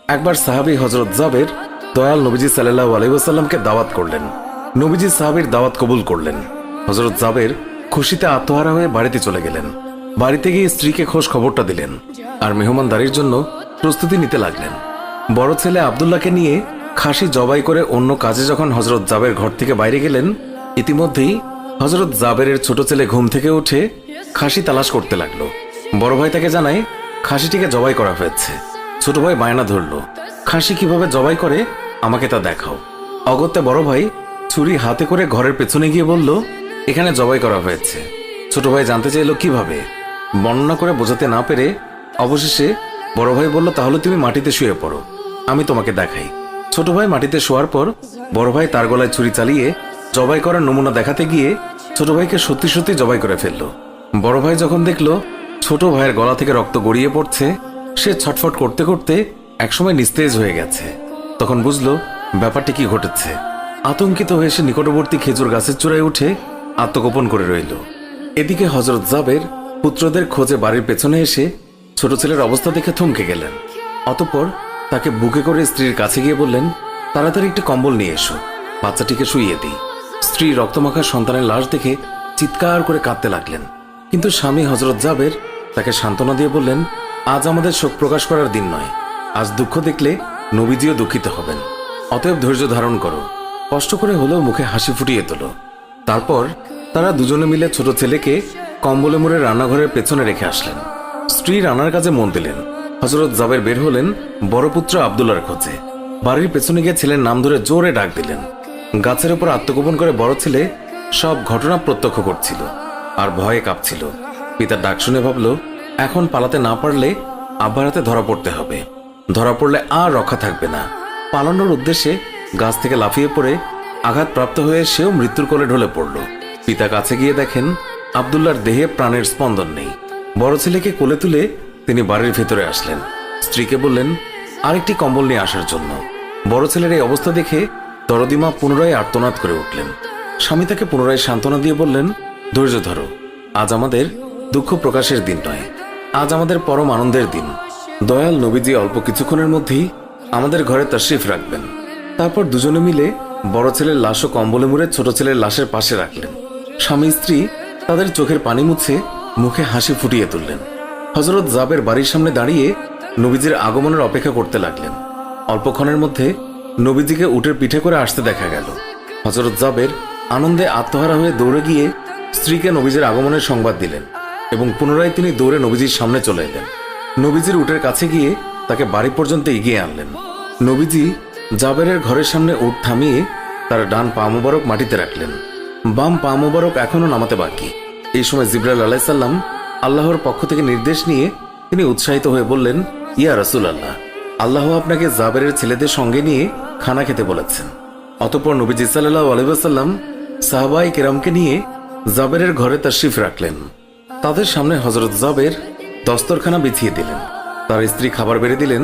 একবার সাহাবী হযরত জাবের দয়াল নবীজি সাল্লাল্লাহু আলাইহি ওয়াসাল্লামকে দাওয়াত করলেন। নবীজি সাহাবীর দাওয়াত কবুল করলেন। হযরত জাবের খুশিতে আত্মহারা হয়ে বাড়িতে চলে গেলেন। বাড়িতে গিয়ে স্ত্রীকে খোঁজ খবরটা দিলেন আর মেহমানদারির জন্য প্রস্তুতি নিতে লাগলেন। বড় ছেলে আব্দুল্লাহকে নিয়ে খাসি জবাই করে অন্য কাজে যখন হযরত জাবের ঘর থেকে বাইরে গেলেন, ইতিমধ্যেই হযরত জাবেরের ছোট ছেলে ঘুম থেকে উঠে খাসি তালাশ করতে লাগলো। বড় ভাই তাকে জানায় খাসিটিকে জবাই করা হয়েছে। ছোট ভাই বায়না ধরলো, খাসি কিভাবে জবাই করে আমাকে তা দেখাও। অগত্যা বড় ভাই ছুরি হাতে করে ঘরের পেছনে গিয়ে বলল, এখানে জবাই করা হয়েছে। ছোট ভাই জানতে চাইল কিভাবে। বর্ণনা করে বোঝাতে না পেরে অবশেষে বড় ভাই বলল, তাহলে তুমি মাটিতে শুয়ে পড়ো, আমি তোমাকে দেখাই। ছোট ভাই মাটিতে শোয়ার পর বড় ভাই তার গলায় ছুরি চালিয়ে জবাই করার নমুনা দেখাতে গিয়ে ছোট ভাইকে সত্যি সত্যি জবাই করে ফেলল। বড় ভাই যখন দেখলো ছোট ভাইয়ের গলা থেকে রক্ত গড়িয়ে পড়ছে, সে ছটফট করতে করতে একসময় নিস্তেজ হয়ে গেছে। তখন বুঝলো ব্যাপারটি কি ঘটেছে। আতঙ্কিত হয়ে সে নিকটবর্তী খেজুর গাছের চূড়ায় উঠে আত্মগোপন করে রইল। এদিকে হযরত জাবের পুত্রদের খোঁজে বাড়ির পেছনে এসে ছোট ছেলের অবস্থা দেখে থমকে গেলেন। অতঃপর তাকে বুকে করে স্ত্রীর কাছে গিয়ে বললেন, তাড়াতাড়ি একটি কম্বল নিয়ে এসো, বাচ্চাটিকে শুইয়ে দিই। স্ত্রী রক্তমাখা সন্তানের লাশ দেখে চিৎকার করে কাঁদতে লাগলেন। কিন্তু স্বামী হযরত জাবের তাকে সান্ত্বনা দিয়ে বললেন, আজ আমাদের শোক প্রকাশ করার দিন নয়, আজ দুঃখ দেখলে নবীজিও দুঃখিত হবেন। অতএব ধৈর্য ধারণ করো, কষ্ট করে হলেও মুখে হাসি ফুটিয়ে তোলো। তারপর তারা দুজনে মিলে ছোট ছেলেকে কম্বলে মুড়ে রান্নাঘরের পেছনে রেখে আসলেন। স্ত্রী রান্নার কাজে মন দিলেন। হযরত জাবের বের হলেন বড় পুত্র আব্দুল্লাহর খোঁজে। বাড়ির পেছনে গিয়ে ছেলের নাম ধরে জোরে ডাক দিলেন। গাছের উপর আত্মগোপন করে বড় ছেলে সব ঘটনা প্রত্যক্ষ করছিল আর ভয়ে কাঁপছিল। পিতার ডাক শুনে ভাবল, এখন পালাতে না পারলে আব্বার হাতে ধরা পড়তে হবে। ধরা পড়লে আর রক্ষা থাকবে না। পালানোর উদ্দেশ্যে গাছ থেকে লাফিয়ে পড়ে আঘাতপ্রাপ্ত হয়ে সেও মৃত্যুর কোলে ঢলে পড়ল। পিতা কাছে গিয়ে দেখেন আব্দুল্লাহর দেহে প্রাণের স্পন্দন নেই। বড় ছেলেকে কোলে তুলে তিনি বাড়ির ভেতরে আসলেন। স্ত্রীকে বললেন আরেকটি কম্বল নিয়ে আসার জন্য। বড় ছেলের এই অবস্থা দেখে দরদিমা পুনরায় আর্তনাদ করে উঠলেন। স্বামী তাকে পুনরায় সান্ত্বনা দিয়ে বললেন, ধৈর্য ধরো, আজ আমাদের দুঃখ প্রকাশের দিন নয়, আজ আমাদের পরম আনন্দের দিন। দয়াল নবীজি অল্প কিছুক্ষণের মধ্যেই আমাদের ঘরে তাশরিফ রাখবেন। তারপর দুজনে মিলে বড় ছেলের লাশ ও কম্বলে মুড়ে ছোট ছেলের লাশের পাশে রাখলেন। স্বামী স্ত্রী তাদের চোখের পানি মুছে মুখে হাসি ফুটিয়ে তুললেন। হযরত জাবের বাড়ির সামনে দাঁড়িয়ে নবীজির আগমনের অপেক্ষা করতে লাগলেন। অল্পক্ষণের মধ্যে নবীজিকে উটের পিঠে করে আসতে দেখা গেল। হযরত জাবের আনন্দে আত্মহারা হয়ে দৌড়ে গিয়ে স্ত্রীকে নবীজির আগমনের সংবাদ দিলেন এবং পুনরায় তিনি দৌড়ে নবীজির সামনে চলে এলেন। নবীজির উটের কাছে গিয়ে তাকে বাড়ি পর্যন্ত এগিয়ে আনলেন। নবীজি জাবেরের ঘরের সামনে উট থামিয়ে তার ডান পা মোবারক মাটিতে রাখলেন, বাম পা মোবারক এখনো নামাতে বাকি। এই সময় জিবরাইল আলাইহিস সালাম আল্লাহর পক্ষ থেকে নির্দেশ নিয়ে তিনি উৎসাহিত হয়ে বললেন, ইয়া রাসূলুল্লাহ, আল্লাহ আপনাকে জাবেরের ছেলেদের সঙ্গে নিয়ে খানা খেতে বলেছেন। অতঃপর নবীজি সাল্লাল্লাহু আলাইহি ওয়াসাল্লাম সাহাবায়ে কেরামকে নিয়ে জাবেরের ঘরে তাশরিফ রাখলেন। তাদের সামনে হযরত জাবের দস্তরখানা বিছিয়ে দিলেন। তার স্ত্রী খাবার বেড়ে দিলেন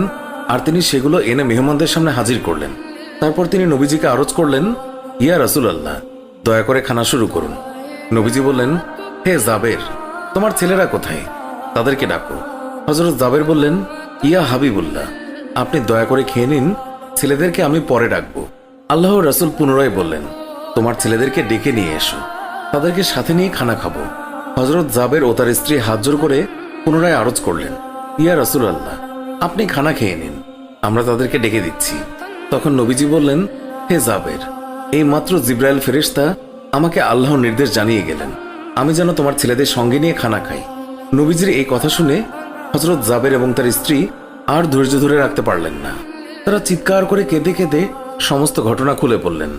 আর তিনি সেগুলো এনে মেহমানদের সামনে হাজির করলেন। তারপর তিনি নবীজিকে আরজ করলেন, ইয়া রাসূলুল্লাহ, দয়া করে খানা শুরু করুন। নবীজি বললেন, হে জাবের, তোমার ছেলেরা কোথায়? তাদেরকে ডাকো। হযরত জাবের বললেন, ইয়া হাবিবুল্লাহ, আপনি দয়া করে খেয়ে নিন, ছেলেদেরকে আমি পরে ডাকবো। আল্লাহর রাসূল পুনরায় বললেন, তোমার ছেলেদেরকে ডেকে নিয়ে এসো, তাদেরকে সাথে নিয়ে খানা খাবো। হযরত জাবের ও তার স্ত্রী হাত জোর করে পুনরায় আরজ করলেন, ইয়া রাসূলুল্লাহ, আপনি খানা খেয়ে নিন, আমরা তাদেরকে ডেকে দিচ্ছি। তখন নবীজি বললেন, হে জাবের, এই মাত্র জিবরাইল ফেরেশতা আমাকে আল্লাহর নির্দেশ জানিয়ে গেলেন আমি যেন তোমার ছেলেদের সঙ্গে নিয়ে খানা খাই। নবীজির এই কথা শুনে হযরত জাবের এবং তার স্ত্রী আর ধৈর্য ধরে রাখতে পারলেন না। তারা চিৎকার করে কেঁদে কেঁদে সমস্ত ঘটনা খুলে বললেন।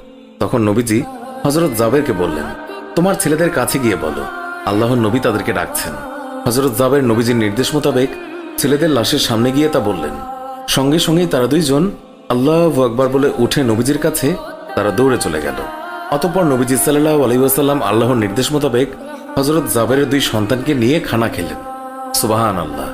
তখন নবীজি হযরত জাবেরকে বললেন, তোমার ছেলেদের কাছে গিয়ে বলো আল্লাহর নবী তাদেরকে ডাকছেন। হযরত জাবের নবীজির নির্দেশ মোতাবেক ছেলেদের লাশের সামনে গিয়ে তা বললেন। সঙ্গে সঙ্গেই তারা দুইজন আল্লাহু আকবার বলে উঠে নবীজির কাছে তারা দৌড়ে চলে গেল। অতঃপর নবীজি সাল্লাল্লাহু আলাইহি ওয়াসাল্লাম আল্লাহর নির্দেশ মোতাবেক হযরত জাবেরের দুই সন্তানকে নিয়ে খানা খেলেন। সুবহানাল্লাহ।